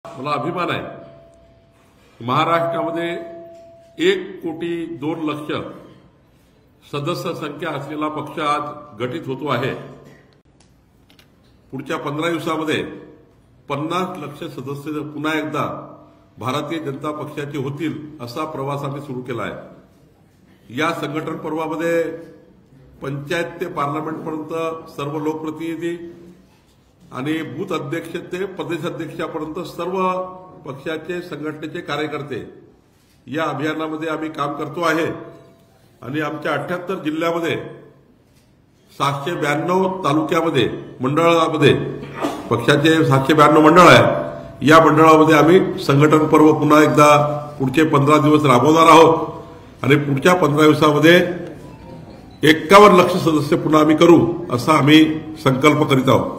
मला अभिमान आहे महाराष्ट्रामध्ये 1,02,00,000 सदस्य संख्या असलेला पक्ष आज गठीत होतो आहे। पुढच्या 15 दिवसामध्ये 50 लाख सदस्य पुन्हा एकदा भारतीय जनता पक्षाचे होतील असा प्रवास आम्ही सुरू केला आहे। या संघटन पर्वामध्ये पंचायत ते पार्लमेंटपर्यंत सर्व लोकप्रतिनिधी आणि बूथ अध्यक्ष ते प्रदेशाध्यक्षापर्यंत सर्व पक्षाचे संघटनेचे कार्यकर्ते या अभियानामध्ये आम्ही काम करतो आहे आणि आमच्या 78 जिल्ह्यामध्ये 792 तालुक्यामध्ये मंडळामध्ये पक्षाचे 792 मंडळ आहे। या मंडळामध्ये आम्ही संघटन पर्व पुन्हा एकदा पुढचे 15 दिवस राबवणार आहोत आणि पुढच्या 15 दिवसामध्ये 51 लाख सदस्य पुन्हा आम्ही करू असा आम्ही संकल्प करीत आहोत।